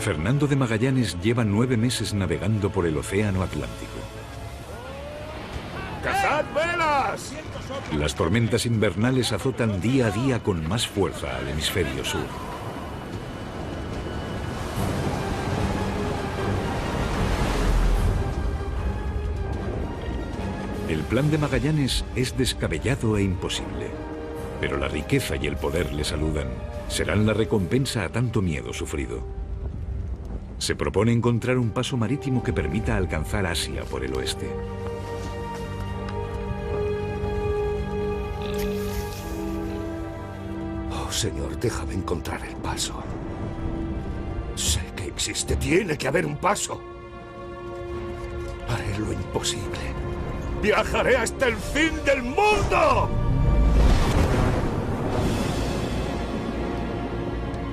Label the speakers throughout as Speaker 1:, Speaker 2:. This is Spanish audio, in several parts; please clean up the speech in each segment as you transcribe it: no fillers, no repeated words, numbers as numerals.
Speaker 1: Fernando de Magallanes lleva 9 meses navegando por el Océano Atlántico.
Speaker 2: ¡Cazad velas!
Speaker 1: Las tormentas invernales azotan día a día con más fuerza al hemisferio sur. El plan de Magallanes es descabellado e imposible, pero la riqueza y el poder le saludan. Serán la recompensa a tanto miedo sufrido. Se propone encontrar un paso marítimo que permita alcanzar Asia por el oeste.
Speaker 2: Oh, Señor, déjame encontrar el paso. Sé que existe. Tiene que haber un paso. Haré lo imposible. ¡Viajaré hasta el fin del mundo!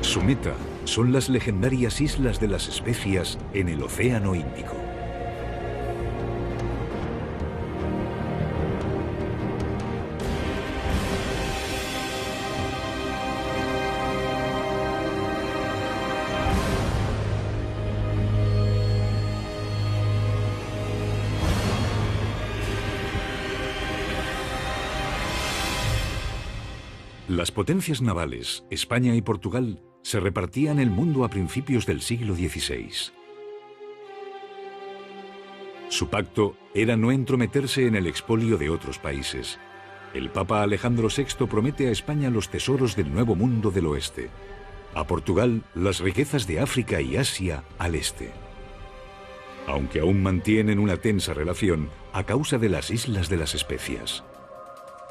Speaker 1: Su meta son las legendarias Islas de las Especias en el Océano Índico. Las potencias navales, España y Portugal, se repartían el mundo a principios del siglo XVI. Su pacto era no entrometerse en el expolio de otros países. El Papa Alejandro VI promete a España los tesoros del Nuevo Mundo del Oeste, a Portugal las riquezas de África y Asia al este. Aunque aún mantienen una tensa relación a causa de las Islas de las Especias.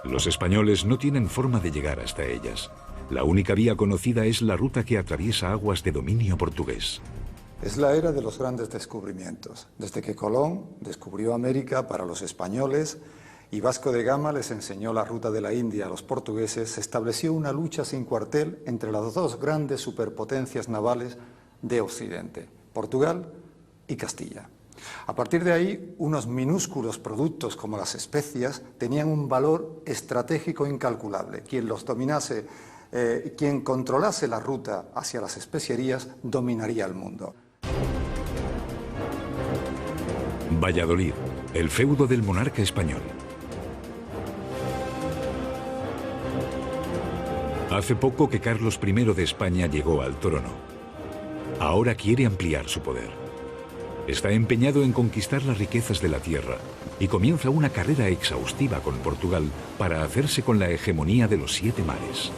Speaker 1: Los españoles no tienen forma de llegar hasta ellas. La única vía conocida es la ruta que atraviesa aguas de dominio portugués.
Speaker 3: Es la era de los grandes descubrimientos. Desde que Colón descubrió América para los españoles y Vasco de Gama les enseñó la ruta de la India a los portugueses, se estableció una lucha sin cuartel entre las dos grandes superpotencias navales de Occidente, Portugal y Castilla. A partir de ahí, unos minúsculos productos como las especias tenían un valor estratégico incalculable. Quien los dominase, quien controlase la ruta hacia las especierías, dominaría el mundo.
Speaker 1: Valladolid, el feudo del monarca español. Hace poco que Carlos I de España llegó al trono. Ahora quiere ampliar su poder. Está empeñado en conquistar las riquezas de la tierra y comienza una carrera exhaustiva con Portugal para hacerse con la hegemonía de los 7 mares.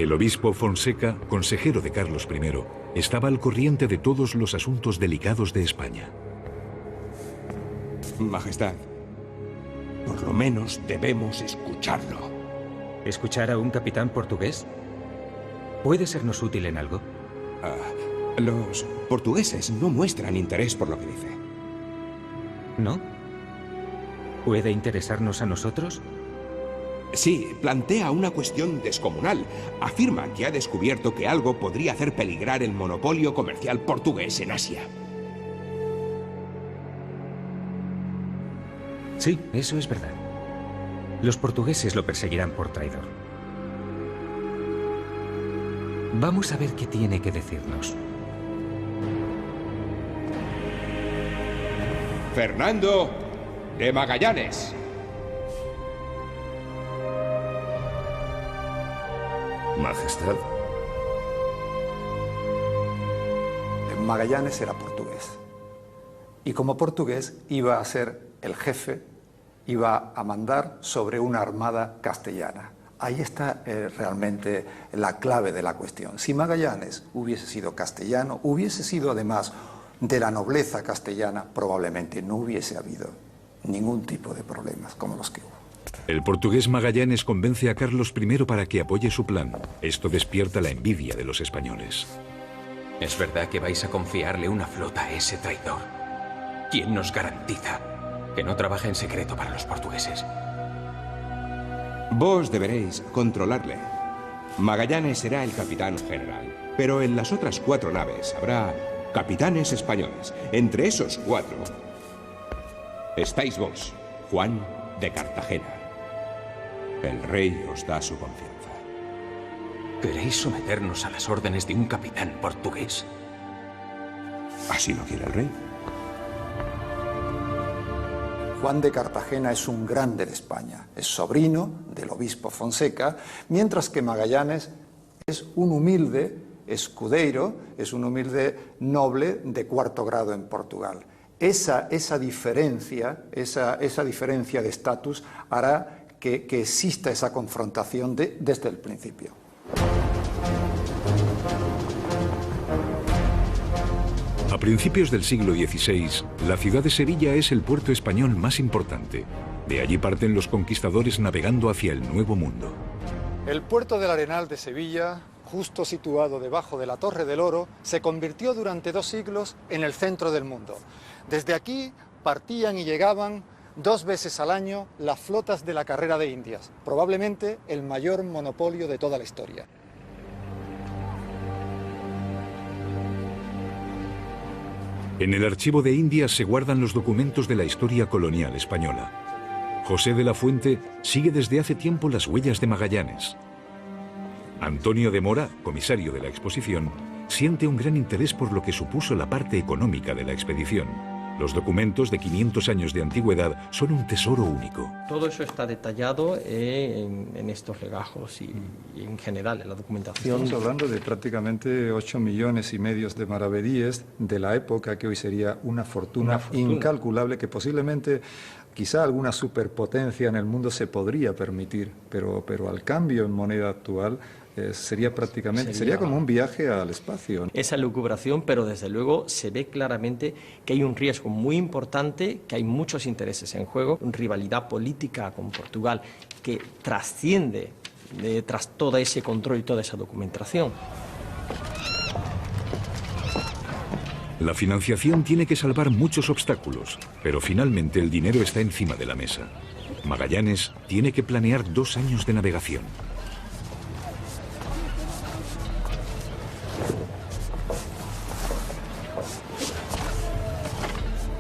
Speaker 1: El obispo Fonseca, consejero de Carlos I, estaba al corriente de todos los asuntos delicados de España.
Speaker 4: Majestad, por lo menos debemos escucharlo.
Speaker 5: ¿Escuchar a un capitán portugués? ¿Puede sernos útil en algo?
Speaker 4: Los portugueses no muestran interés por lo que dice.
Speaker 5: ¿No? ¿Puede interesarnos a nosotros?
Speaker 4: Sí, plantea una cuestión descomunal. Afirma que ha descubierto que algo podría hacer peligrar el monopolio comercial portugués en Asia.
Speaker 5: Sí, eso es verdad. Los portugueses lo perseguirán por traidor. Vamos a ver qué tiene que decirnos.
Speaker 4: Fernando de Magallanes.
Speaker 2: Majestad.
Speaker 3: Magallanes era portugués. Y como portugués iba a ser el jefe, iba a mandar sobre una armada castellana. Ahí está realmente la clave de la cuestión. Si Magallanes hubiese sido castellano, hubiese sido además de la nobleza castellana, probablemente no hubiese habido ningún tipo de problemas como los que hubo.
Speaker 1: El portugués Magallanes convence a Carlos I para que apoye su plan. Esto despierta la envidia de los españoles.
Speaker 6: ¿Es verdad que vais a confiarle una flota a ese traidor? ¿Quién nos garantiza que no trabaja en secreto para los portugueses?
Speaker 4: Vos deberéis controlarle. Magallanes será el capitán general, pero en las otras 4 naves habrá capitanes españoles. Entre esos 4 estáis vos, Juan de Cartagena. El rey os da su confianza.
Speaker 6: ¿Queréis someternos a las órdenes de un capitán portugués?
Speaker 4: Así lo quiere el rey.
Speaker 3: Juan de Cartagena es un grande de España, es sobrino del obispo Fonseca, mientras que Magallanes es un humilde escudeiro, es un humilde noble de cuarto grado en Portugal. Esa diferencia de estatus hará que exista esa confrontación desde el principio.
Speaker 1: A principios del siglo XVI, la ciudad de Sevilla es el puerto español más importante. De allí parten los conquistadores navegando hacia el Nuevo Mundo.
Speaker 3: El puerto del Arenal de Sevilla, justo situado debajo de la Torre del Oro, se convirtió durante 2 siglos en el centro del mundo. Desde aquí partían y llegaban 2 veces al año las flotas de la Carrera de Indias, probablemente el mayor monopolio de toda la historia.
Speaker 1: En el archivo de Indias se guardan los documentos de la historia colonial española. José de la Fuente sigue desde hace tiempo las huellas de Magallanes. Antonio de Mora, comisario de la exposición, siente un gran interés por lo que supuso la parte económica de la expedición. Los documentos de 500 años de antigüedad son un tesoro único.
Speaker 7: Todo eso está detallado en estos legajos y en general en la documentación.
Speaker 3: Estamos hablando de prácticamente 8,5 millones de maravedíes de la época, que hoy sería una fortuna incalculable, que posiblemente quizá alguna superpotencia en el mundo se podría permitir, pero al cambio en moneda actual sería como un viaje al espacio.
Speaker 7: Esa lucubración, pero desde luego se ve claramente que hay un riesgo muy importante, que hay muchos intereses en juego, una rivalidad política con Portugal que trasciende tras todo ese control y toda esa documentación.
Speaker 1: La financiación tiene que salvar muchos obstáculos, pero finalmente el dinero está encima de la mesa. Magallanes tiene que planear 2 años de navegación.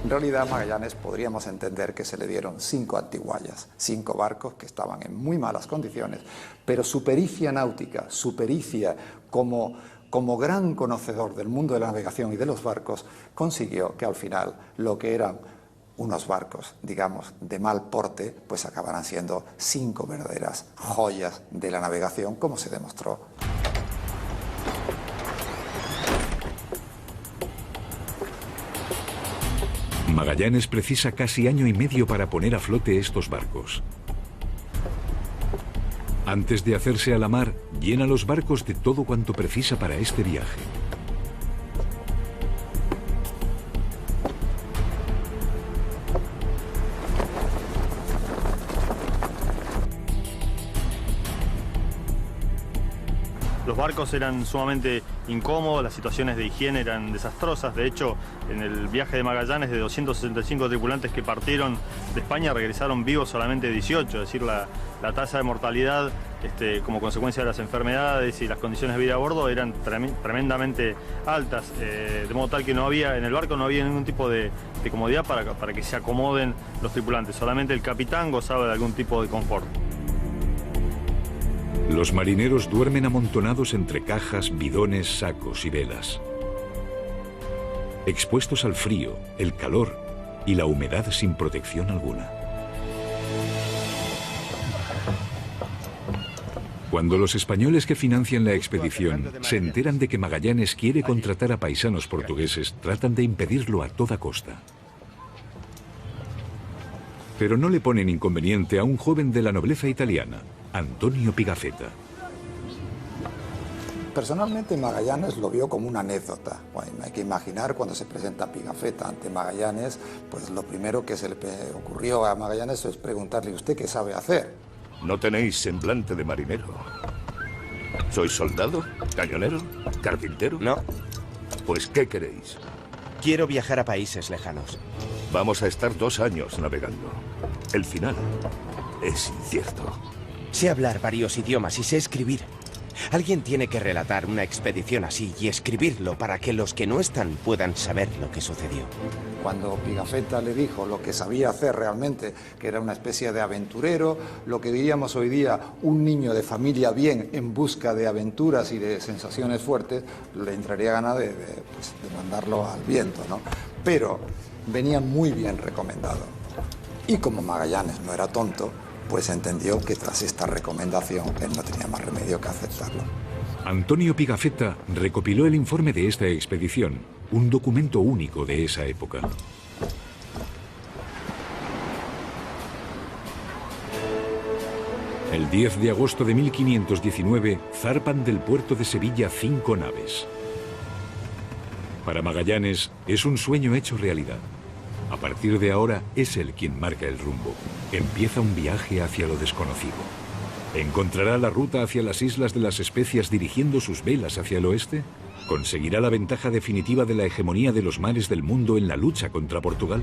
Speaker 3: En realidad, Magallanes podríamos entender que se le dieron 5 antiguallas, 5 barcos que estaban en muy malas condiciones, pero su pericia náutica, su pericia como gran conocedor del mundo de la navegación y de los barcos, consiguió que al final lo que eran unos barcos, digamos, de mal porte, pues acabaran siendo 5 verdaderas joyas de la navegación, como se demostró.
Speaker 1: Magallanes precisa casi 1 año y medio para poner a flote estos barcos. Antes de hacerse a la mar, llena los barcos de todo cuanto precisa para este viaje.
Speaker 8: Los barcos eran sumamente incómodos, las situaciones de higiene eran desastrosas. De hecho, en el viaje de Magallanes, de 265 tripulantes que partieron de España, regresaron vivos solamente 18. Es decir, la tasa de mortalidad como consecuencia de las enfermedades y las condiciones de vida a bordo eran tremendamente altas. De modo tal que en el barco no había ningún tipo de comodidad para que se acomoden los tripulantes. Solamente el capitán gozaba de algún tipo de confort.
Speaker 1: Los marineros duermen amontonados entre cajas, bidones, sacos y velas. Expuestos al frío, el calor y la humedad sin protección alguna. Cuando los españoles que financian la expedición se enteran de que Magallanes quiere contratar a paisanos portugueses, tratan de impedirlo a toda costa. Pero no le ponen inconveniente a un joven de la nobleza italiana, Antonio Pigafetta.
Speaker 3: Personalmente, Magallanes lo vio como una anécdota. Bueno, hay que imaginar cuando se presenta Pigafetta ante Magallanes, pues lo primero que se le ocurrió a Magallanes es preguntarle: ¿usted qué sabe hacer?
Speaker 2: No tenéis semblante de marinero. ¿Sois soldado? ¿Cañonero? ¿Carpintero?
Speaker 9: No.
Speaker 2: Pues, ¿qué queréis?
Speaker 9: Quiero viajar a países lejanos.
Speaker 2: Vamos a estar 2 años navegando. El final es incierto.
Speaker 9: Sé hablar varios idiomas y sé escribir. Alguien tiene que relatar una expedición así y escribirlo para que los que no están puedan saber lo que sucedió.
Speaker 3: Cuando Pigafetta le dijo lo que sabía hacer realmente, que era una especie de aventurero, lo que diríamos hoy día un niño de familia bien en busca de aventuras y de sensaciones fuertes, le entraría ganas de mandarlo al viento, ¿no? Pero venía muy bien recomendado. Y como Magallanes no era tonto, pues entendió que tras esta recomendación él no tenía más remedio que aceptarlo.
Speaker 1: Antonio Pigafetta recopiló el informe de esta expedición, un documento único de esa época. El 10 de agosto de 1519 zarpan del puerto de Sevilla 5 naves. Para Magallanes es un sueño hecho realidad. A partir de ahora es él quien marca el rumbo. Empieza un viaje hacia lo desconocido. ¿Encontrará la ruta hacia las Islas de las Especias dirigiendo sus velas hacia el oeste? ¿Conseguirá la ventaja definitiva de la hegemonía de los mares del mundo en la lucha contra Portugal?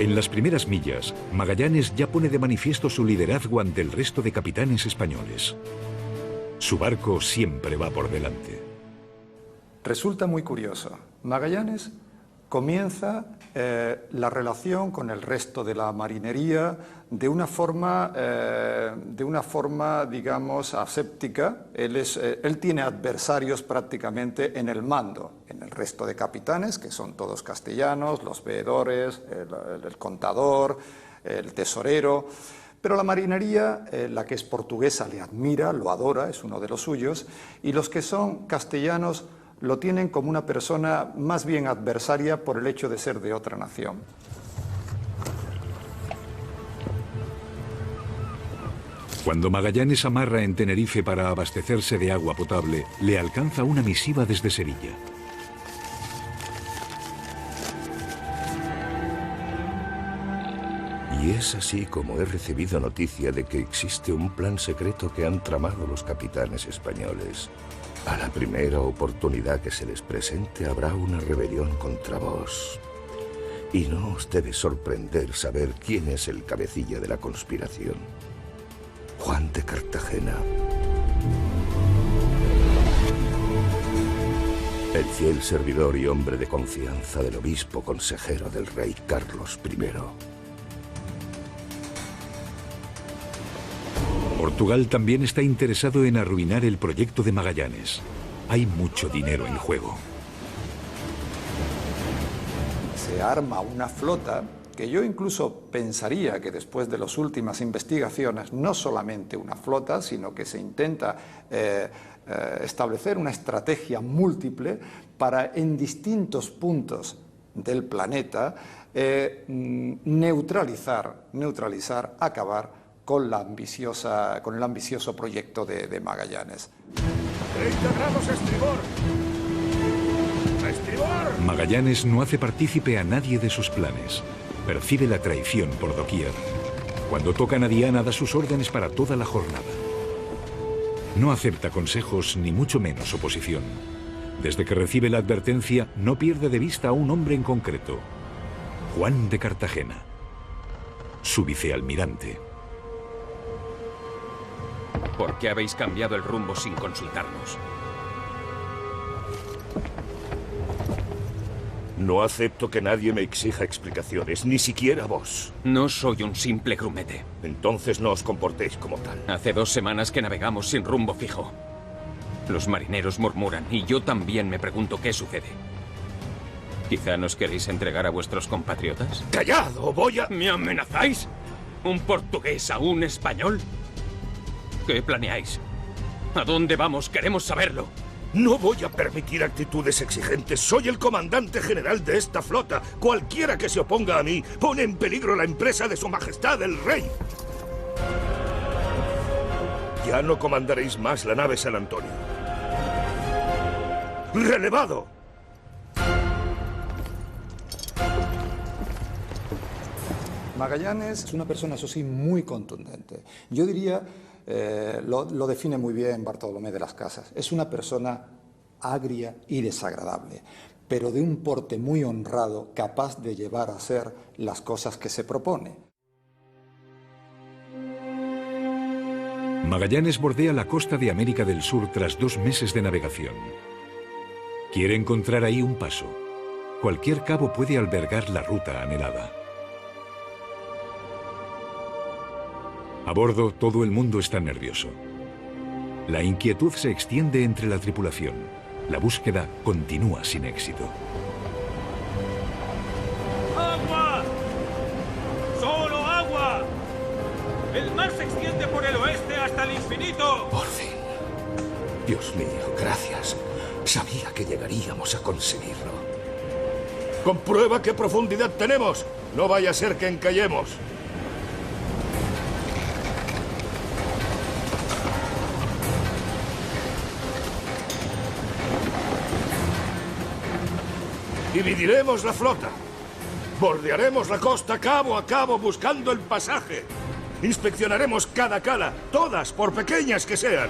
Speaker 1: En las primeras millas, Magallanes ya pone de manifiesto su liderazgo ante el resto de capitanes españoles. Su barco siempre va por delante.
Speaker 3: Resulta muy curioso. Magallanes comienza la relación con el resto de la marinería de una forma, digamos, aséptica. Él tiene adversarios prácticamente en el mando, en el resto de capitanes, que son todos castellanos, los veedores, el contador, el tesorero. Pero la marinería, la que es portuguesa, le admira, lo adora, es uno de los suyos, y los que son castellanos lo tienen como una persona más bien adversaria por el hecho de ser de otra nación.
Speaker 1: Cuando Magallanes amarra en Tenerife para abastecerse de agua potable, le alcanza una misiva desde Sevilla.
Speaker 2: Y es así como he recibido noticia de que existe un plan secreto que han tramado los capitanes españoles. A la primera oportunidad que se les presente habrá una rebelión contra vos. Y no os debe sorprender saber quién es el cabecilla de la conspiración. Juan de Cartagena. El fiel servidor y hombre de confianza del obispo consejero del rey Carlos I.
Speaker 1: Portugal también está interesado en arruinar el proyecto de Magallanes. Hay mucho dinero en juego.
Speaker 3: Se arma una flota que yo incluso pensaría que después de las últimas investigaciones, no solamente una flota, sino que se intenta establecer una estrategia múltiple para en distintos puntos del planeta neutralizar, acabar con el ambicioso proyecto de Magallanes.
Speaker 2: 30 grados estribor. ¡Estribor!
Speaker 1: Magallanes no hace partícipe a nadie de sus planes. Percibe la traición por doquier. Cuando tocan a Diana da sus órdenes para toda la jornada. No acepta consejos ni mucho menos oposición. Desde que recibe la advertencia no pierde de vista a un hombre en concreto. Juan de Cartagena, su vicealmirante.
Speaker 6: ¿Por qué habéis cambiado el rumbo sin consultarnos?
Speaker 2: No acepto que nadie me exija explicaciones, ni siquiera vos.
Speaker 6: No soy un simple grumete.
Speaker 2: Entonces no os comportéis como tal.
Speaker 6: Hace 2 semanas que navegamos sin rumbo fijo. Los marineros murmuran y yo también me pregunto qué sucede. ¿Quizá nos queréis entregar a vuestros compatriotas?
Speaker 2: ¡Callad o voy a...!
Speaker 6: ¿Me amenazáis? ¿Un portugués a un español? ¿Qué planeáis? ¿A dónde vamos? Queremos saberlo.
Speaker 2: No voy a permitir actitudes exigentes. Soy el comandante general de esta flota. Cualquiera que se oponga a mí pone en peligro la empresa de Su Majestad el Rey. Ya no comandaréis más la nave San Antonio. ¡Relevado!
Speaker 3: Magallanes es una persona, eso sí, muy contundente. Yo diría, lo define muy bien Bartolomé de las Casas, es una persona agria y desagradable, pero de un porte muy honrado, capaz de llevar a hacer las cosas que se propone.
Speaker 1: Magallanes bordea la costa de América del Sur tras 2 meses de navegación. Quiere encontrar ahí un paso. Cualquier cabo puede albergar la ruta anhelada. A bordo, todo el mundo está nervioso. La inquietud se extiende entre la tripulación. La búsqueda continúa sin éxito.
Speaker 10: ¡Agua! ¡Solo agua! El mar se extiende por el oeste hasta el infinito.
Speaker 2: Por fin. Dios mío, gracias. Sabía que llegaríamos a conseguirlo.
Speaker 11: Comprueba qué profundidad tenemos. No vaya a ser que encallemos. Dividiremos la flota. Bordearemos la costa cabo a cabo buscando el pasaje. Inspeccionaremos cada cala, todas, por pequeñas que sean.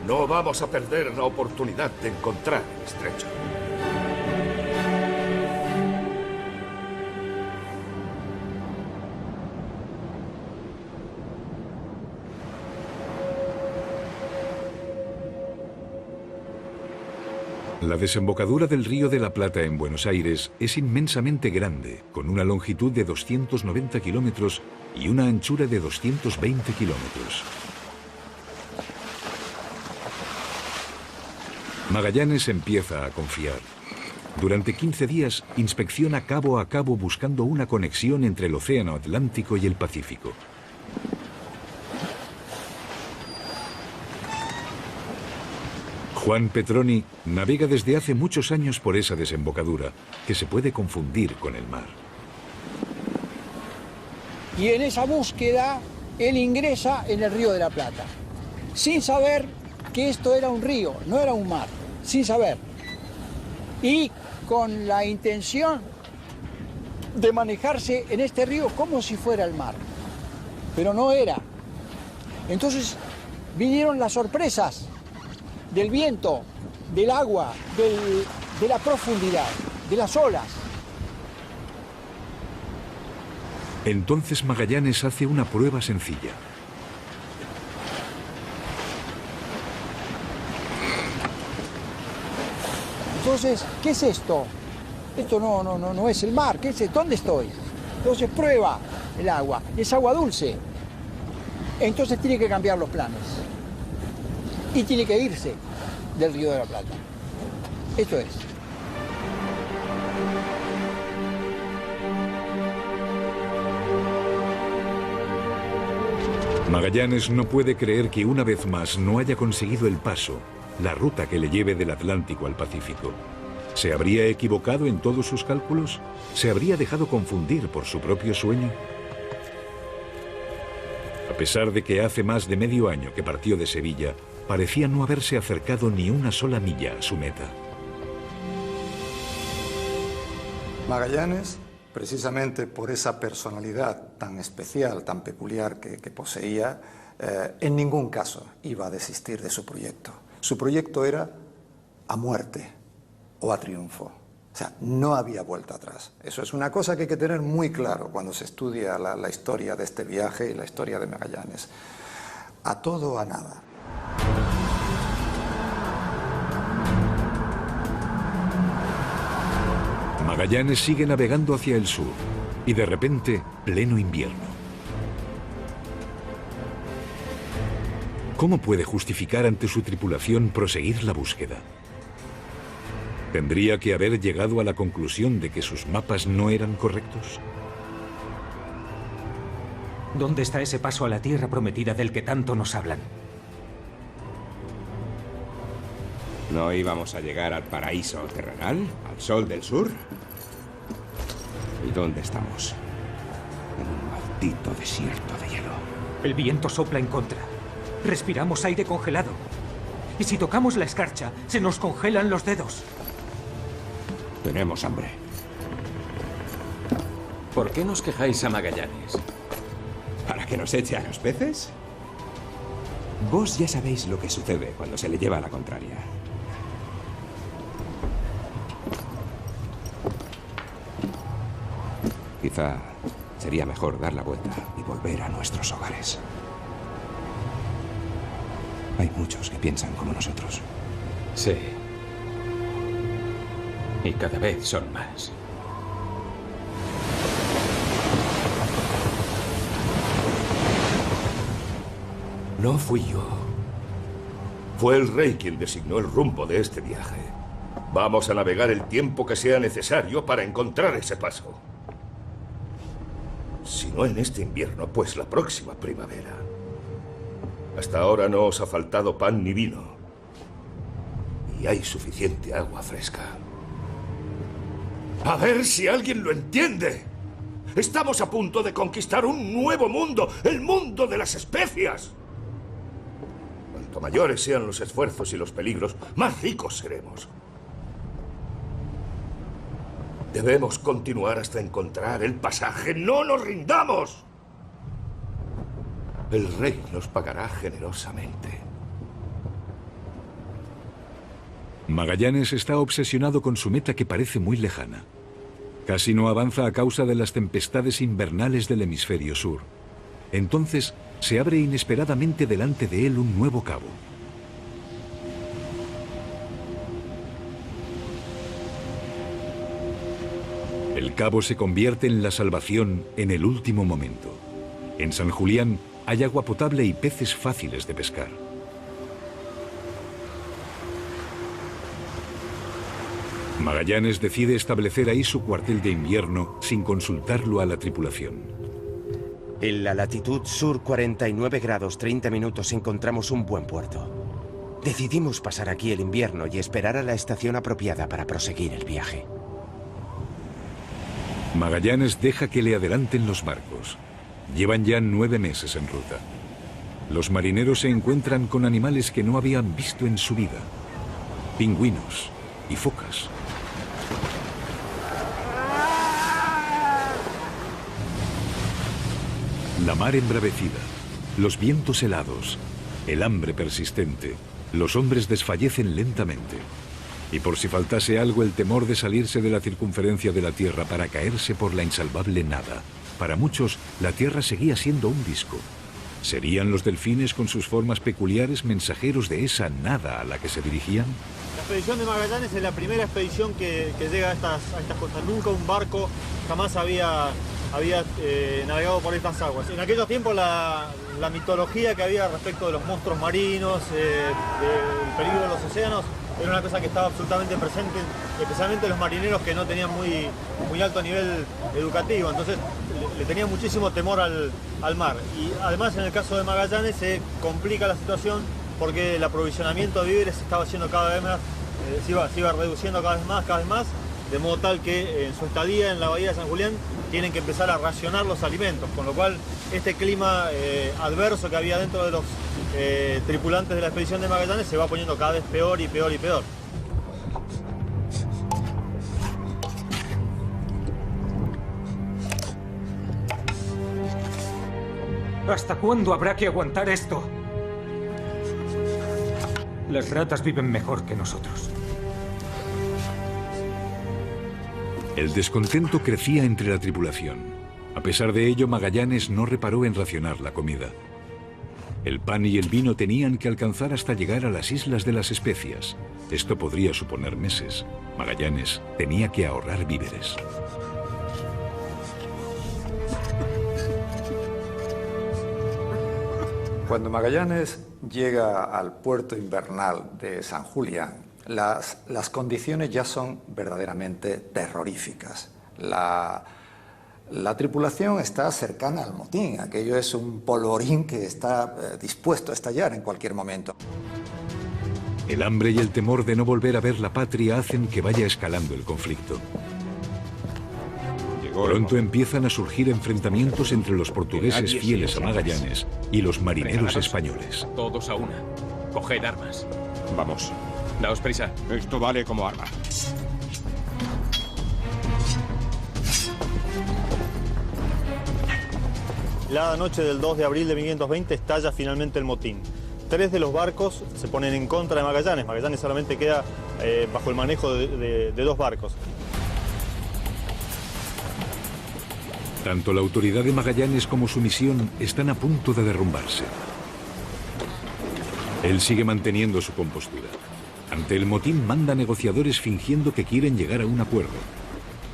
Speaker 11: No vamos a perder la oportunidad de encontrar el estrecho.
Speaker 1: La desembocadura del Río de la Plata en Buenos Aires es inmensamente grande, con una longitud de 290 kilómetros y una anchura de 220 kilómetros. Magallanes empieza a confiar. Durante 15 días inspecciona cabo a cabo buscando una conexión entre el Océano Atlántico y el Pacífico. Juan Petroni navega desde hace muchos años por esa desembocadura, que se puede confundir con el mar.
Speaker 12: Y en esa búsqueda, él ingresa en el Río de la Plata, sin saber que esto era un río, no era un mar, sin saber. Y con la intención de manejarse en este río como si fuera el mar, pero no era. Entonces vinieron las sorpresas del viento, del agua, de la profundidad, de las olas.
Speaker 1: Entonces Magallanes hace una prueba sencilla.
Speaker 12: Entonces, ¿qué es esto? Esto no es el mar, ¿qué es? ¿Dónde estoy? Entonces prueba el agua, es agua dulce. Entonces tiene que cambiar los planes. Y tiene que irse del Río de la Plata. Esto es.
Speaker 1: Magallanes no puede creer que una vez más no haya conseguido el paso, la ruta que le lleve del Atlántico al Pacífico. ¿Se habría equivocado en todos sus cálculos? ¿Se habría dejado confundir por su propio sueño? A pesar de que hace más de medio año que partió de Sevilla, parecía no haberse acercado ni una sola milla a su meta.
Speaker 3: Magallanes, precisamente por esa personalidad tan especial, tan peculiar que poseía, en ningún caso iba a desistir de su proyecto. Su proyecto era a muerte o a triunfo. O sea, no había vuelta atrás. Eso es una cosa que hay que tener muy claro cuando se estudia la historia de este viaje y la historia de Magallanes. A todo o a nada.
Speaker 1: Magallanes sigue navegando hacia el sur y de repente, pleno invierno. ¿Cómo puede justificar ante su tripulación proseguir la búsqueda? ¿Tendría que haber llegado a la conclusión de que sus mapas no eran correctos?
Speaker 5: ¿Dónde está ese paso a la tierra prometida del que tanto nos hablan?
Speaker 4: ¿No íbamos a llegar al paraíso terrenal? ¿Al sol del sur? ¿Y dónde estamos? En un maldito desierto de hielo.
Speaker 5: El viento sopla en contra. Respiramos aire congelado. Y si tocamos la escarcha, se nos congelan los dedos.
Speaker 4: Tenemos hambre.
Speaker 6: ¿Por qué nos quejáis a Magallanes?
Speaker 4: ¿Para que nos eche a los peces? Vos ya sabéis lo que sucede cuando se le lleva a la contraria. Quizá sería mejor dar la vuelta y volver a nuestros hogares.
Speaker 9: Hay muchos que piensan como nosotros.
Speaker 6: Sí. Y cada vez son más.
Speaker 2: No fui yo. Fue el rey quien designó el rumbo de este viaje. Vamos a navegar el tiempo que sea necesario para encontrar ese paso. Si no en este invierno, pues la próxima primavera. Hasta ahora no os ha faltado pan ni vino. Y hay suficiente agua fresca. A ver si alguien lo entiende. Estamos a punto de conquistar un nuevo mundo, el mundo de las especias. Cuanto mayores sean los esfuerzos y los peligros, más ricos seremos. Debemos continuar hasta encontrar el pasaje. ¡No nos rindamos! El rey nos pagará generosamente.
Speaker 1: Magallanes está obsesionado con su meta que parece muy lejana. Casi no avanza a causa de las tempestades invernales del hemisferio sur. Entonces, se abre inesperadamente delante de él un nuevo cabo. El cabo se convierte en la salvación en el último momento. En San Julián hay agua potable y peces fáciles de pescar. Magallanes decide establecer ahí su cuartel de invierno sin consultarlo a la tripulación.
Speaker 9: En la latitud sur 49 grados 30 minutos encontramos un buen puerto. Decidimos pasar aquí el invierno y esperar a la estación apropiada para proseguir el viaje.
Speaker 1: Magallanes deja que le adelanten los barcos. Llevan ya 9 meses en ruta. Los marineros se encuentran con animales que no habían visto en su vida. Pingüinos y focas. La mar embravecida, los vientos helados, el hambre persistente, los hombres desfallecen lentamente. Y por si faltase algo, el temor de salirse de la circunferencia de la Tierra para caerse por la insalvable nada. Para muchos, la Tierra seguía siendo un disco. ¿Serían los delfines con sus formas peculiares mensajeros de esa nada a la que se dirigían?
Speaker 8: La expedición de Magallanes es la primera expedición que llega a estas costas. Nunca un barco jamás había navegado por estas aguas. En aquellos tiempos la mitología que había respecto de los monstruos marinos, del peligro de los océanos, era una cosa que estaba absolutamente presente, especialmente los marineros que no tenían muy alto nivel educativo, entonces le tenían muchísimo temor al mar. Y además en el caso de Magallanes se complica la situación porque el aprovisionamiento de víveres se estaba haciendo cada vez más, se iba reduciendo cada vez más, de modo tal que en su estadía en la bahía de San Julián tienen que empezar a racionar los alimentos, con lo cual este clima adverso que había dentro de los tripulantes de la expedición de Magallanes se va poniendo cada vez peor y peor y peor.
Speaker 5: ¿Hasta cuándo habrá que aguantar esto? Las ratas viven mejor que nosotros.
Speaker 1: El descontento crecía entre la tripulación. A pesar de ello, Magallanes no reparó en racionar la comida. El pan y el vino tenían que alcanzar hasta llegar a las Islas de las Especias. Esto podría suponer meses. Magallanes tenía que ahorrar víveres.
Speaker 3: Cuando Magallanes llega al puerto invernal de San Julián, las condiciones ya son verdaderamente terroríficas. La tripulación está cercana al motín. Aquello es un polvorín que está dispuesto a estallar en cualquier momento.
Speaker 1: El hambre y el temor de no volver a ver la patria hacen que vaya escalando el conflicto. Pronto empiezan a surgir enfrentamientos entre los portugueses fieles a Magallanes y los marineros españoles.
Speaker 6: Todos a una. Coged armas.
Speaker 4: Vamos.
Speaker 6: Daos prisa.
Speaker 4: Esto vale como arma.
Speaker 8: La noche del 2 de abril de 1520 estalla finalmente el motín. 3 de los barcos se ponen en contra de Magallanes. Magallanes solamente queda bajo el manejo de 2 barcos.
Speaker 1: Tanto la autoridad de Magallanes como su misión están a punto de derrumbarse. Él sigue manteniendo su compostura. Ante el motín manda negociadores fingiendo que quieren llegar a un acuerdo.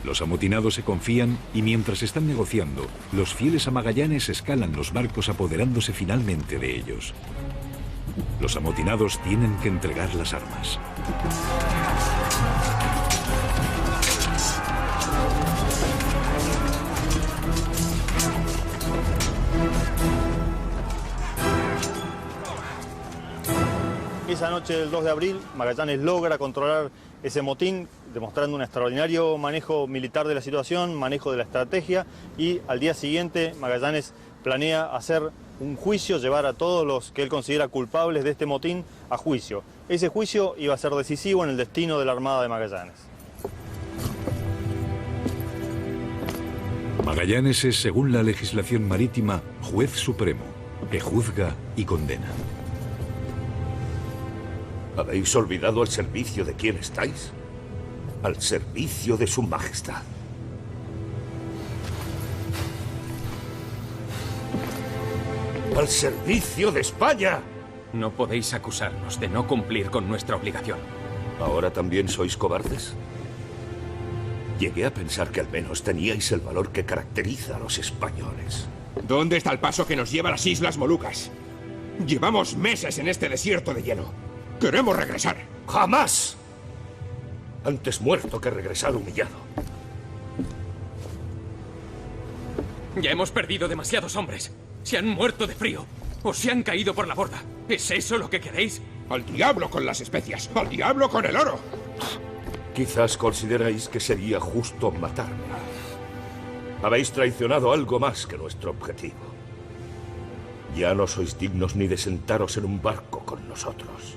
Speaker 1: Los amotinados se confían y mientras están negociando, los fieles a Magallanes escalan los barcos apoderándose finalmente de ellos. Los amotinados tienen que entregar las armas.
Speaker 8: Esa noche del 2 de abril, Magallanes logra controlar ese motín, demostrando un extraordinario manejo militar de la situación, manejo de la estrategia, y al día siguiente Magallanes planea hacer un juicio, llevar a todos los que él considera culpables de este motín a juicio. Ese juicio iba a ser decisivo en el destino de la Armada de Magallanes.
Speaker 1: Magallanes es, según la legislación marítima, juez supremo, que juzga y condena.
Speaker 2: ¿Habéis olvidado el servicio de quién estáis? Al servicio de su majestad. ¡Al servicio de España!
Speaker 6: No podéis acusarnos de no cumplir con nuestra obligación.
Speaker 2: ¿Ahora también sois cobardes? Llegué a pensar que al menos teníais el valor que caracteriza a los españoles.
Speaker 4: ¿Dónde está el paso que nos lleva a las Islas Molucas? Llevamos meses en este desierto de hielo. ¡Queremos regresar!
Speaker 2: ¡Jamás! Antes muerto que regresar humillado.
Speaker 6: Ya hemos perdido demasiados hombres. Se han muerto de frío. O se han caído por la borda. ¿Es eso lo que queréis?
Speaker 4: ¡Al diablo con las especias! ¡Al diablo con el oro!
Speaker 2: Quizás consideráis que sería justo matarme. Habéis traicionado algo más que nuestro objetivo. Ya no sois dignos ni de sentaros en un barco con nosotros.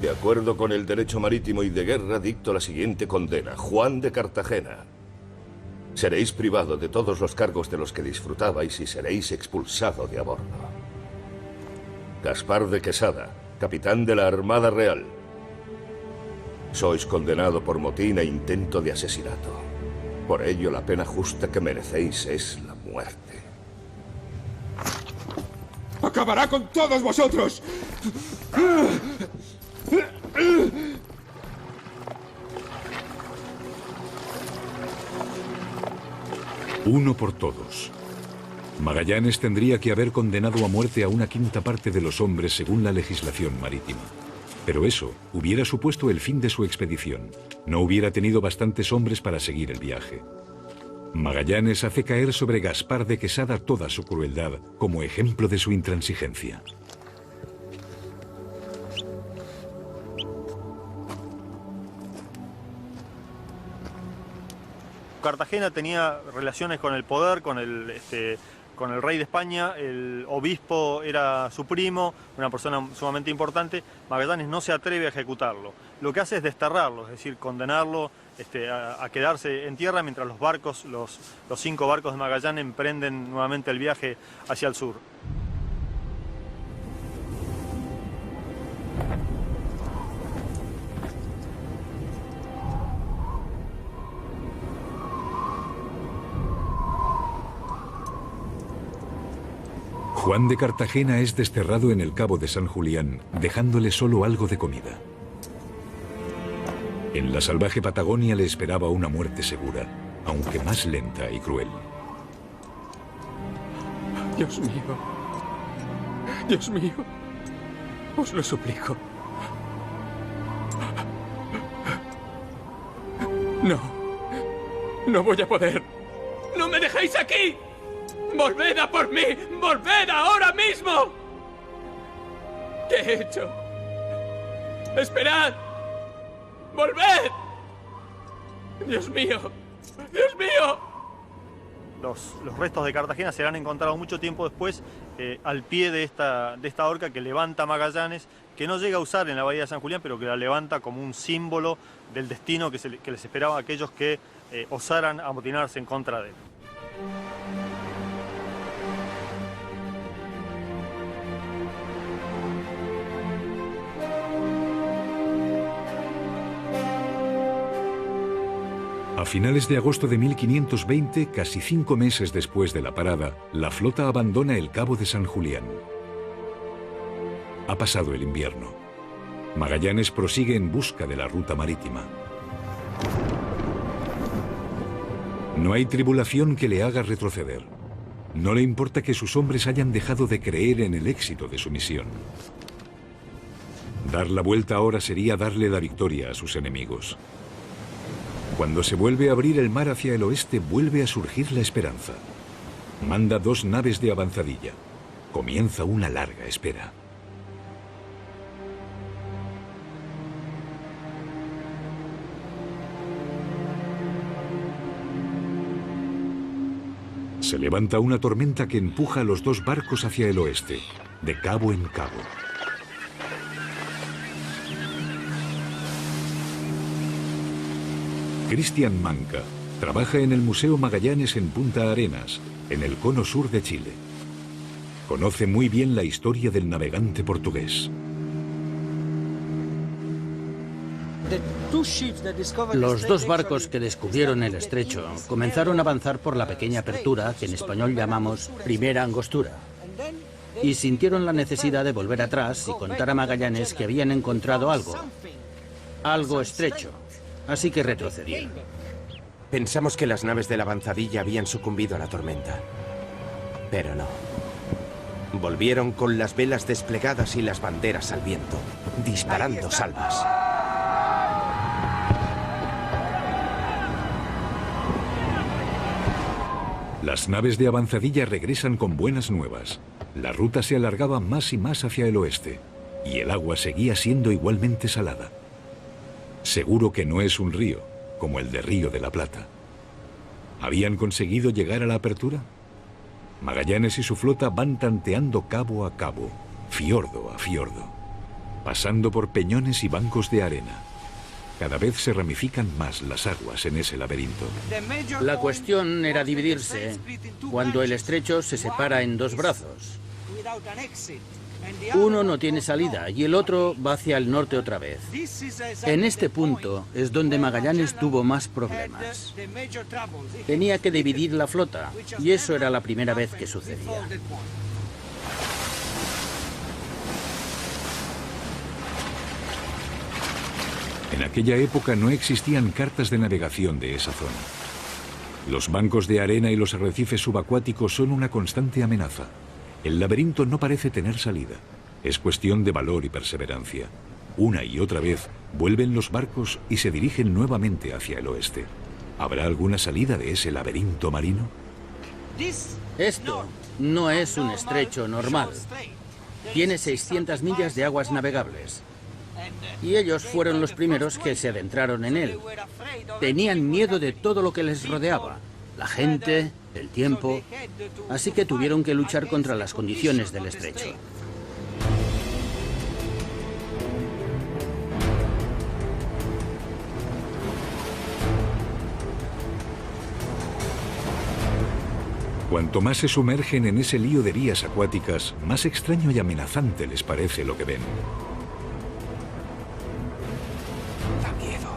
Speaker 2: De acuerdo con el derecho marítimo y de guerra, dicto la siguiente condena. Juan de Cartagena. Seréis privado de todos los cargos de los que disfrutabais y seréis expulsado de a bordo. Gaspar de Quesada, capitán de la Armada Real. Sois condenado por motín e intento de asesinato. Por ello, la pena justa que merecéis es la muerte.
Speaker 4: ¡Acabará con todos vosotros!
Speaker 1: Uno por todos. Magallanes tendría que haber condenado a muerte a una quinta parte de los hombres según la legislación marítima. Pero eso hubiera supuesto el fin de su expedición. No hubiera tenido bastantes hombres para seguir el viaje. Magallanes hace caer sobre Gaspar de Quesada toda su crueldad como ejemplo de su intransigencia.
Speaker 8: Cartagena tenía relaciones con el poder, con el rey de España, el obispo era su primo, una persona sumamente importante. Magallanes no se atreve a ejecutarlo. Lo que hace es desterrarlo, es decir, condenarlo a quedarse en tierra mientras los barcos, los 5 barcos de Magallanes emprenden nuevamente el viaje hacia el sur.
Speaker 1: Juan de Cartagena es desterrado en el Cabo de San Julián, dejándole solo algo de comida. En la salvaje Patagonia le esperaba una muerte segura, aunque más lenta y cruel.
Speaker 6: Dios mío. Dios mío. Os lo suplico. No. No voy a poder. ¡No me dejéis aquí! ¡Volved a por mí! ¡Volved ahora mismo! ¿Qué he hecho? ¡Esperad! ¡Volved! ¡Dios mío! ¡Dios mío!
Speaker 8: Los restos de Cartagena serán encontrados mucho tiempo después al pie de esta horca que levanta Magallanes, que no llega a usar en la bahía de San Julián, pero que la levanta como un símbolo del destino que les esperaba a aquellos que osaran amotinarse en contra de él.
Speaker 1: A finales de agosto de 1520, casi 5 meses después de la parada, la flota abandona el Cabo de San Julián. Ha pasado el invierno. Magallanes prosigue en busca de la ruta marítima. No hay tribulación que le haga retroceder. No le importa que sus hombres hayan dejado de creer en el éxito de su misión. Dar la vuelta ahora sería darle la victoria a sus enemigos. Cuando se vuelve a abrir el mar hacia el oeste, vuelve a surgir la esperanza. Manda 2 naves de avanzadilla. Comienza una larga espera. Se levanta una tormenta que empuja a los 2 barcos hacia el oeste, de cabo en cabo. Cristian Manca trabaja en el Museo Magallanes en Punta Arenas, en el cono sur de Chile. Conoce muy bien la historia del navegante portugués.
Speaker 13: Los 2 barcos que descubrieron el estrecho comenzaron a avanzar por la pequeña apertura que en español llamamos Primera Angostura. Y sintieron la necesidad de volver atrás y contar a Magallanes que habían encontrado algo estrecho. Así que retrocedieron.
Speaker 9: Pensamos que las naves de la avanzadilla habían sucumbido a la tormenta. Pero no. Volvieron con las velas desplegadas y las banderas al viento, disparando salvas.
Speaker 1: Las naves de avanzadilla regresan con buenas nuevas. La ruta se alargaba más y más hacia el oeste, y el agua seguía siendo igualmente salada. Seguro que no es un río, como el de Río de la Plata. ¿Habían conseguido llegar a la apertura? Magallanes y su flota van tanteando cabo a cabo, fiordo a fiordo, pasando por peñones y bancos de arena. Cada vez se ramifican más las aguas en ese laberinto.
Speaker 13: La cuestión era dividirse cuando el estrecho se separa en 2 brazos. Uno no tiene salida y el otro va hacia el norte otra vez. En este punto es donde Magallanes tuvo más problemas. Tenía que dividir la flota y eso era la primera vez que sucedía.
Speaker 1: En aquella época no existían cartas de navegación de esa zona. Los bancos de arena y los arrecifes subacuáticos son una constante amenaza. El laberinto no parece tener salida. Es cuestión de valor y perseverancia. Una y otra vez vuelven los barcos y se dirigen nuevamente hacia el oeste. ¿Habrá alguna salida de ese laberinto marino?
Speaker 13: Esto no es un estrecho normal. Tiene 600 millas de aguas navegables. Y ellos fueron los primeros que se adentraron en él. Tenían miedo de todo lo que les rodeaba. La gente, el tiempo. Así que tuvieron que luchar contra las condiciones del estrecho.
Speaker 1: Cuanto más se sumergen en ese lío de vías acuáticas, más extraño y amenazante les parece lo que ven.
Speaker 4: Da miedo.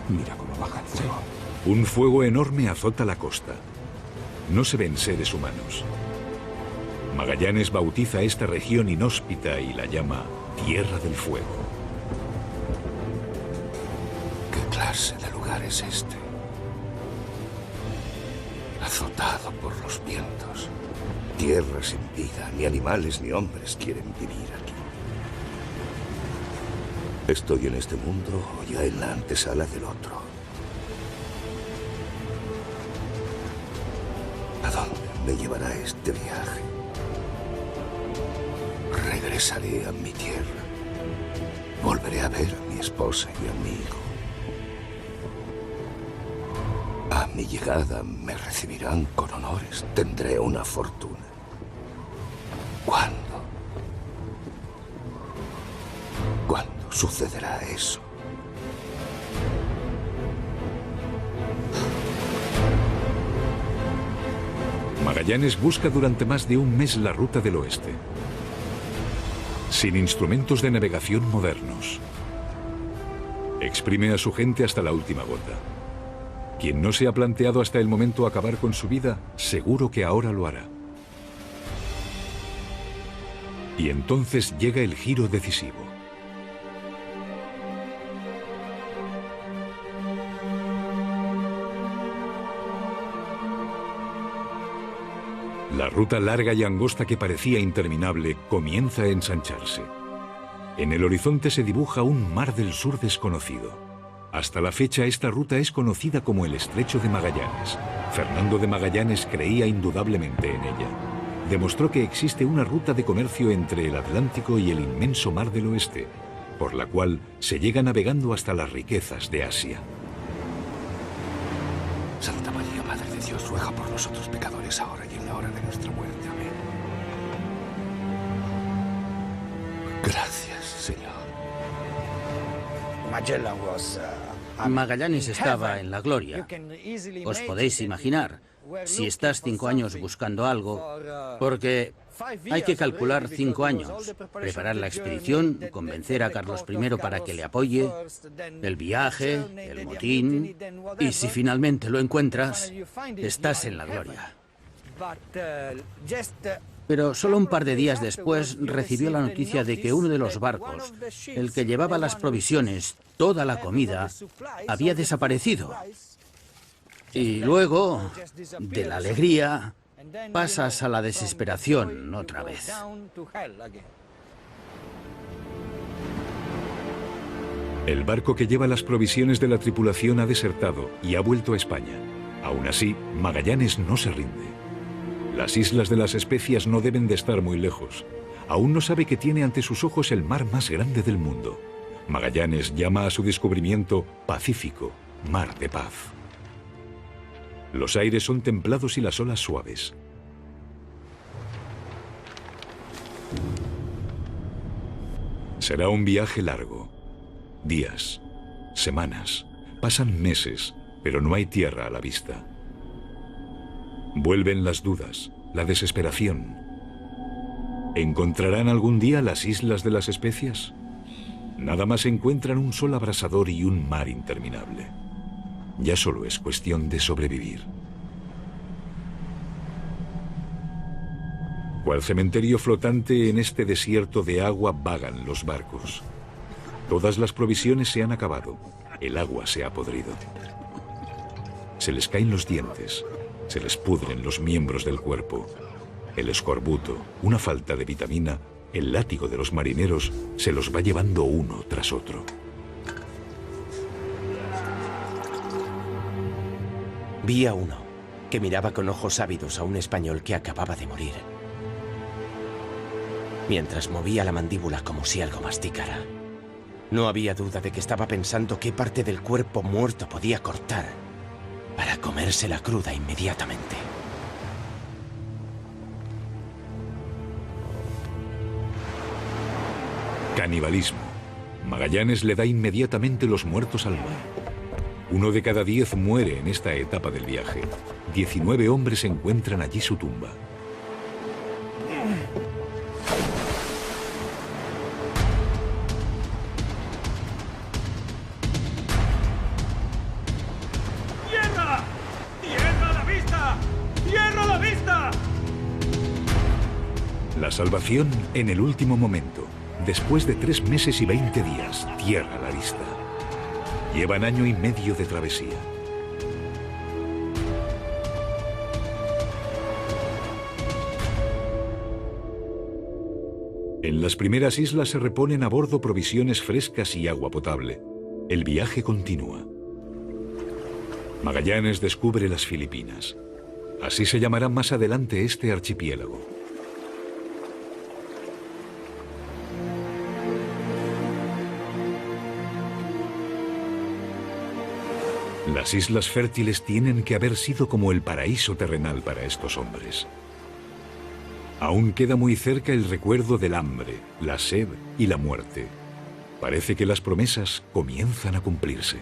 Speaker 4: Mira cómo baja el fuego.
Speaker 1: Un fuego enorme azota la costa. No se ven seres humanos. Magallanes bautiza esta región inhóspita y la llama Tierra del Fuego.
Speaker 2: ¿Qué clase de lugar es este? Azotado por los vientos. Tierra sin vida, ni animales ni hombres quieren vivir aquí. ¿Estoy en este mundo o ya en la antesala del otro? ¿A dónde me llevará este viaje? Regresaré a mi tierra. Volveré a ver a mi esposa y a mi hijo. A mi llegada me recibirán con honores. Tendré una fortuna. ¿Cuándo? ¿Cuándo sucederá eso?
Speaker 1: Magallanes busca durante más de un mes la ruta del oeste. Sin instrumentos de navegación modernos. Exprime a su gente hasta la última gota. Quien no se ha planteado hasta el momento acabar con su vida, seguro que ahora lo hará. Y entonces llega el giro decisivo. La ruta larga y angosta que parecía interminable comienza a ensancharse. En el horizonte se dibuja un mar del sur desconocido. Hasta la fecha esta ruta es conocida como el Estrecho de Magallanes. Fernando de Magallanes creía indudablemente en ella. Demostró que existe una ruta de comercio entre el Atlántico y el inmenso Mar del Oeste, por la cual se llega navegando hasta las riquezas de Asia.
Speaker 2: Santa María, Madre de Dios, ruega por nosotros pecadores ahora y en la hora de nuestra muerte. Amén. Gracias, Señor.
Speaker 13: Magallanes estaba en la gloria. Os podéis imaginar, si estás 5 años buscando algo, porque hay que calcular 5 años, preparar la expedición, convencer a Carlos I para que le apoye, el viaje, el motín, y si finalmente lo encuentras, estás en la gloria. Pero solo un par de días después recibió la noticia de que uno de los barcos, el que llevaba las provisiones, toda la comida, había desaparecido. Y luego, de la alegría, pasas a la desesperación otra vez.
Speaker 1: El barco que lleva las provisiones de la tripulación ha desertado y ha vuelto a España. Aún así, Magallanes no se rinde. Las Islas de las Especias no deben de estar muy lejos. Aún no sabe que tiene ante sus ojos el mar más grande del mundo. Magallanes llama a su descubrimiento Pacífico, mar de paz. Los aires son templados y las olas suaves. Será un viaje largo. Días, semanas, pasan meses, pero no hay tierra a la vista. Vuelven las dudas, la desesperación. ¿Encontrarán algún día las Islas de las Especias? Nada más encuentran un sol abrasador y un mar interminable. Ya solo es cuestión de sobrevivir. Cual cementerio flotante en este desierto de agua vagan los barcos. Todas las provisiones se han acabado. El agua se ha podrido. Se les caen los dientes. Se les pudren los miembros del cuerpo. El escorbuto, una falta de vitamina, el látigo de los marineros se los va llevando uno tras otro.
Speaker 9: Vi a uno que miraba con ojos ávidos a un español que acababa de morir, mientras movía la mandíbula como si algo masticara. No había duda de que estaba pensando qué parte del cuerpo muerto podía cortar para comérsela cruda inmediatamente.
Speaker 1: Canibalismo. Magallanes le da inmediatamente los muertos al mar. 1 de cada 10 muere en esta etapa del viaje. 19 hombres encuentran allí su tumba.
Speaker 10: ¡Tierra! ¡Tierra a la vista! ¡Tierra a la vista!
Speaker 1: La salvación en el último momento. Después de 3 meses y 20 días, tierra a la vista. Llevan 1 año y medio de travesía. En las primeras islas se reponen a bordo provisiones frescas y agua potable. El viaje continúa. Magallanes descubre las Filipinas. Así se llamará más adelante este archipiélago. Las islas fértiles tienen que haber sido como el paraíso terrenal para estos hombres. Aún queda muy cerca el recuerdo del hambre, la sed y la muerte. Parece que las promesas comienzan a cumplirse.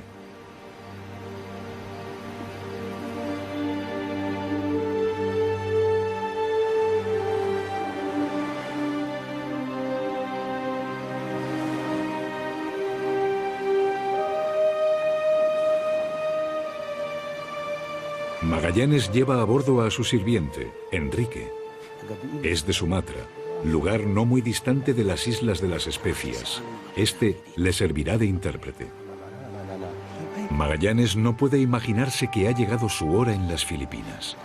Speaker 1: Magallanes lleva a bordo a su sirviente, Enrique. Es de Sumatra, lugar no muy distante de las Islas de las Especias. Este le servirá de intérprete. Magallanes no puede imaginarse que ha llegado su hora en las Filipinas.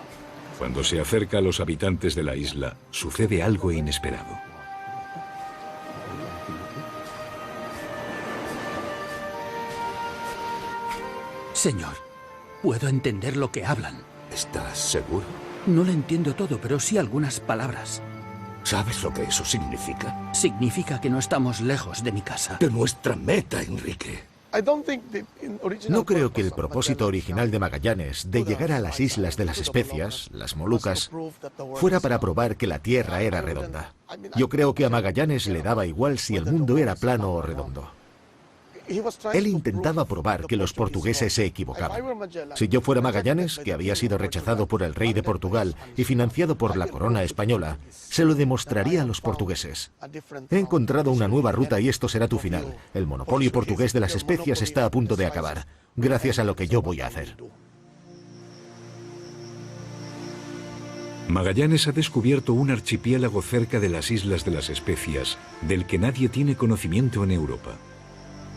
Speaker 1: Cuando se acerca a los habitantes de la isla, sucede algo inesperado.
Speaker 13: Señor, puedo entender lo que hablan.
Speaker 2: ¿Estás seguro?
Speaker 13: No lo entiendo todo, pero sí algunas palabras.
Speaker 2: ¿Sabes lo que eso significa?
Speaker 13: Significa que no estamos lejos de mi casa.
Speaker 2: De nuestra meta, Enrique.
Speaker 14: No creo que el propósito original de Magallanes de llegar a las Islas de las Especias, las Molucas, fuera para probar que la Tierra era redonda. Yo creo que a Magallanes le daba igual si el mundo era plano o redondo. Él intentaba probar que los portugueses se equivocaban. Si yo fuera Magallanes, que había sido rechazado por el rey de Portugal y financiado por la corona española, se lo demostraría a los portugueses. He encontrado una nueva ruta y esto será tu final. El monopolio portugués de las especias está a punto de acabar, gracias a lo que yo voy a hacer.
Speaker 1: Magallanes ha descubierto un archipiélago cerca de las Islas de las Especias, del que nadie tiene conocimiento en Europa.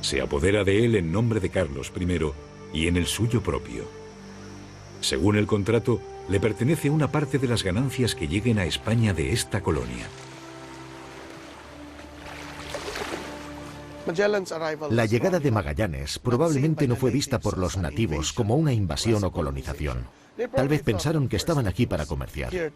Speaker 1: Se apodera de él en nombre de Carlos I y en el suyo propio. Según el contrato, le pertenece una parte de las ganancias que lleguen a España de esta colonia.
Speaker 14: La llegada de Magallanes probablemente no fue vista por los nativos como una invasión o colonización. Tal vez pensaron que estaban aquí para comerciar.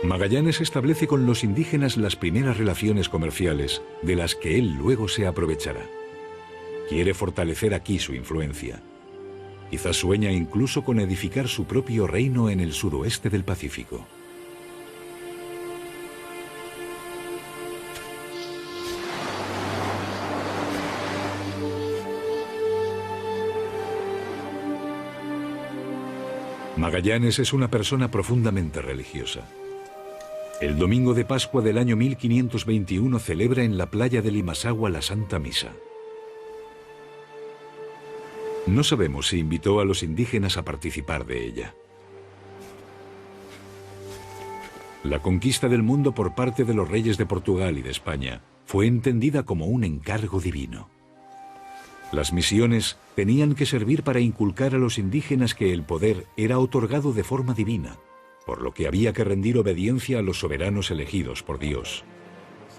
Speaker 1: Magallanes establece con los indígenas las primeras relaciones comerciales, de las que él luego se aprovechará. Quiere fortalecer aquí su influencia. Quizás sueña incluso con edificar su propio reino en el sudoeste del Pacífico. Magallanes es una persona profundamente religiosa. El domingo de Pascua del año 1521 celebra en la playa de Limassagua la Santa Misa. No sabemos si invitó a los indígenas a participar de ella. La conquista del mundo por parte de los reyes de Portugal y de España fue entendida como un encargo divino. Las misiones tenían que servir para inculcar a los indígenas que el poder era otorgado de forma divina, por lo que había que rendir obediencia a los soberanos elegidos por Dios.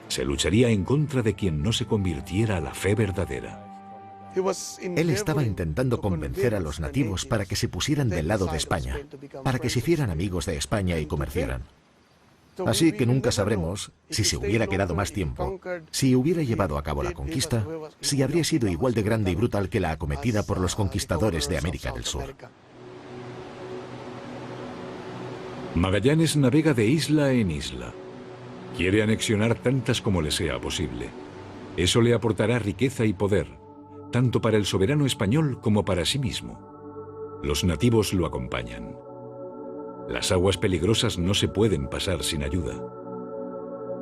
Speaker 1: Se lucharía en contra de quien no se convirtiera a la fe verdadera.
Speaker 14: Él estaba intentando convencer a los nativos para que se pusieran del lado de España, para que se hicieran amigos de España y comerciaran. Así que nunca sabremos, si se hubiera quedado más tiempo, si hubiera llevado a cabo la conquista, si habría sido igual de grande y brutal que la acometida por los conquistadores de América del Sur.
Speaker 1: Magallanes navega de isla en isla. Quiere anexionar tantas como le sea posible. Eso le aportará riqueza y poder, tanto para el soberano español como para sí mismo. Los nativos lo acompañan. Las aguas peligrosas no se pueden pasar sin ayuda.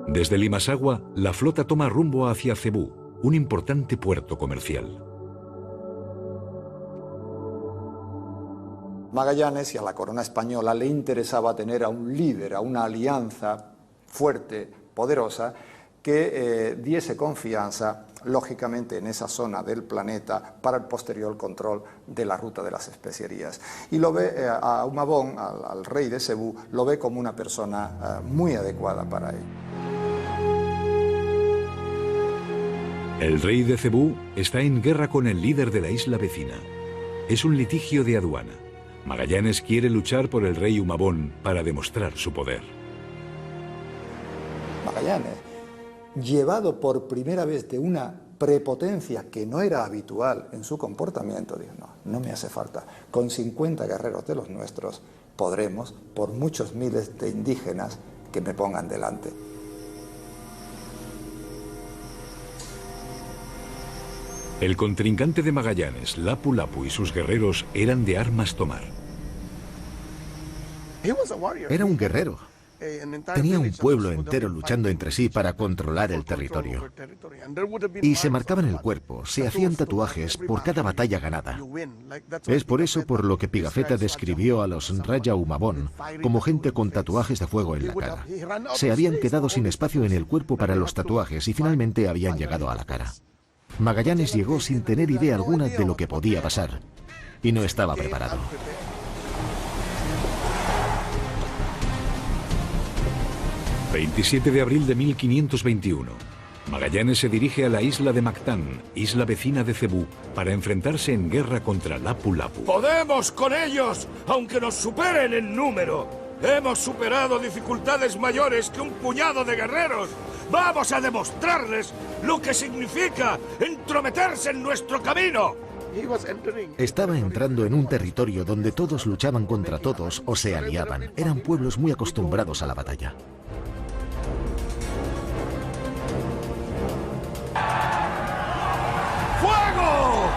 Speaker 1: Desde Limassagua, la flota toma rumbo hacia Cebú, un importante puerto comercial.
Speaker 3: Magallanes y a la corona española le interesaba tener a un líder, a una alianza fuerte, poderosa, que diese confianza, lógicamente, en esa zona del planeta para el posterior control de la ruta de las especierías. Y lo ve a Humabón, al rey de Cebú, lo ve como una persona muy adecuada para ello.
Speaker 1: El rey de Cebú está en guerra con el líder de la isla vecina. Es un litigio de aduana. Magallanes quiere luchar por el rey Humabón para demostrar su poder.
Speaker 3: Magallanes, llevado por primera vez de una prepotencia que no era habitual en su comportamiento, dijo, no me hace falta. Con 50 guerreros de los nuestros podremos, por muchos miles de indígenas que me pongan delante.
Speaker 1: El contrincante de Magallanes, Lapu Lapu y sus guerreros eran de armas tomar.
Speaker 14: Era un guerrero. Tenía un pueblo entero luchando entre sí para controlar el territorio. Y se marcaban el cuerpo, se hacían tatuajes por cada batalla ganada. Es por eso por lo que Pigafetta describió a los Raya Humabón como gente con tatuajes de fuego en la cara. Se habían quedado sin espacio en el cuerpo para los tatuajes y finalmente habían llegado a la cara. Magallanes llegó sin tener idea alguna de lo que podía pasar y no estaba preparado.
Speaker 1: ...27 de abril de 1521... Magallanes se dirige a la isla de Mactán, isla vecina de Cebú, para enfrentarse en guerra contra Lapu-Lapu.
Speaker 11: ¡Podemos con ellos, aunque nos superen en número! ¡Hemos superado dificultades mayores que un puñado de guerreros! ¡Vamos a demostrarles lo que significa entrometerse en nuestro camino!
Speaker 14: Estaba entrando en un territorio donde todos luchaban contra todos o se aliaban. Eran pueblos muy acostumbrados a la batalla.
Speaker 11: ¡Fuego!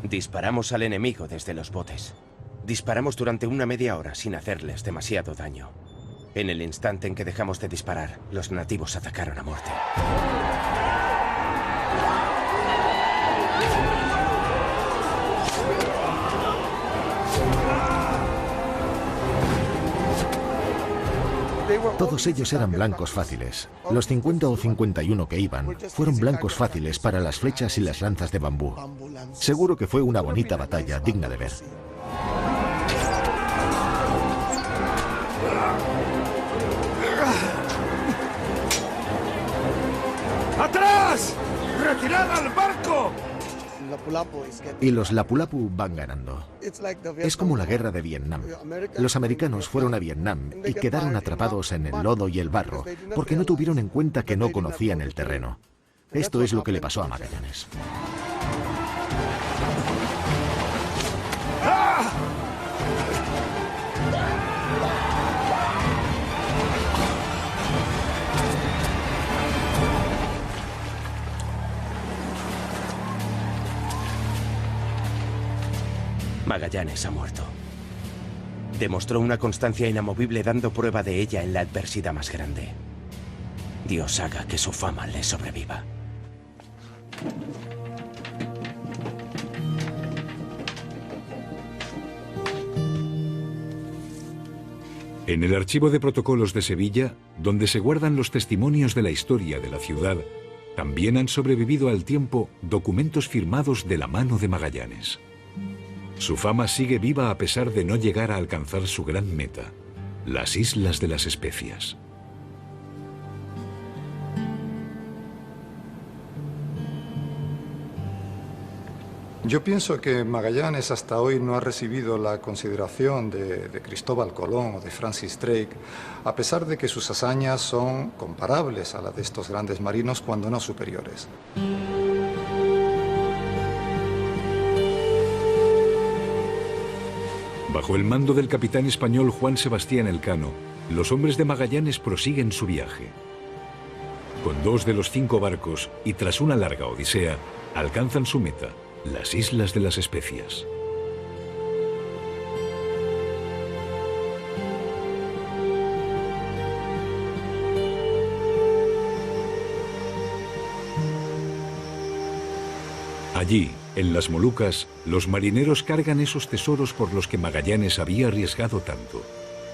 Speaker 9: Disparamos al enemigo desde los botes. Disparamos durante una media hora sin hacerles demasiado daño. En el instante en que dejamos de disparar, los nativos atacaron a muerte.
Speaker 14: Todos ellos eran blancos fáciles. Los 50 o 51 que iban fueron blancos fáciles para las flechas y las lanzas de bambú. Seguro que fue una bonita batalla, digna de ver.
Speaker 11: ¡Atrás! ¡Retirad al barco!
Speaker 14: Y los Lapu-Lapu van ganando. Es como la guerra de Vietnam. Los americanos fueron a Vietnam y quedaron atrapados en el lodo y el barro porque no tuvieron en cuenta que no conocían el terreno. Esto es lo que le pasó a Magallanes.
Speaker 9: Magallanes ha muerto. Demostró una constancia inamovible dando prueba de ella en la adversidad más grande. Dios haga que su fama le sobreviva.
Speaker 1: En el archivo de protocolos de Sevilla, donde se guardan los testimonios de la historia de la ciudad, también han sobrevivido al tiempo documentos firmados de la mano de Magallanes. Su fama sigue viva a pesar de no llegar a alcanzar su gran meta, las Islas de las Especias.
Speaker 3: Yo pienso que Magallanes hasta hoy no ha recibido la consideración de Cristóbal Colón o de Francis Drake, a pesar de que sus hazañas son comparables a las de estos grandes marinos, cuando no superiores.
Speaker 1: Bajo el mando del capitán español Juan Sebastián Elcano, los hombres de Magallanes prosiguen su viaje. Con 2 de los 5 barcos y tras una larga odisea, alcanzan su meta, las Islas de las Especias. Allí, en las Molucas, los marineros cargan esos tesoros por los que Magallanes había arriesgado tanto: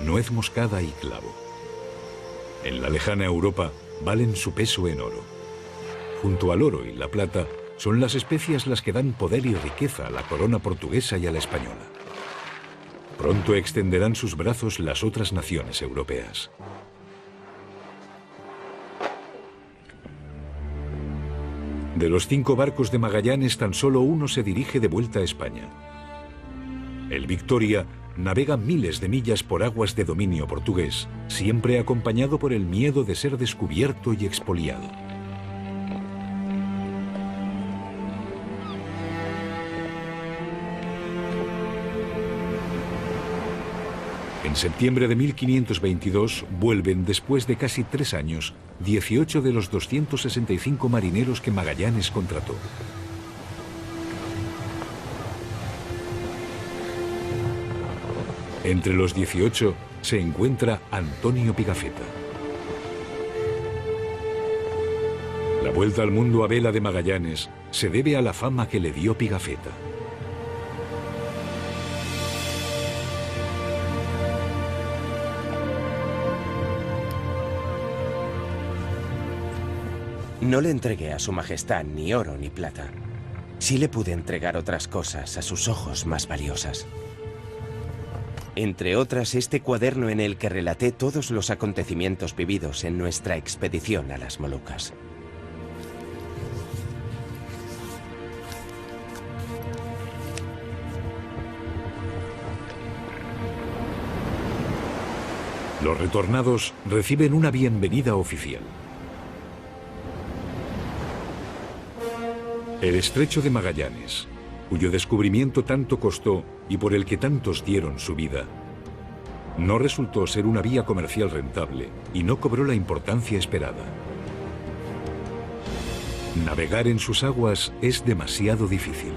Speaker 1: nuez moscada y clavo. En la lejana Europa valen su peso en oro. Junto al oro y la plata, son las especias las que dan poder y riqueza a la corona portuguesa y a la española. Pronto extenderán sus brazos las otras naciones europeas. De los 5 barcos de Magallanes, tan solo uno se dirige de vuelta a España. El Victoria navega miles de millas por aguas de dominio portugués, siempre acompañado por el miedo de ser descubierto y expoliado. En septiembre de 1522 vuelven, después de casi 3 años, 18 de los 265 marineros que Magallanes contrató. Entre los 18 se encuentra Antonio Pigafetta. La vuelta al mundo a vela de Magallanes se debe a la fama que le dio Pigafetta.
Speaker 9: No le entregué a su majestad ni oro ni plata. Sí le pude entregar otras cosas a sus ojos más valiosas. Entre otras, este cuaderno en el que relaté todos los acontecimientos vividos en nuestra expedición a las Molucas.
Speaker 1: Los retornados reciben una bienvenida oficial. El estrecho de Magallanes, cuyo descubrimiento tanto costó y por el que tantos dieron su vida, no resultó ser una vía comercial rentable y no cobró la importancia esperada. Navegar en sus aguas es demasiado difícil.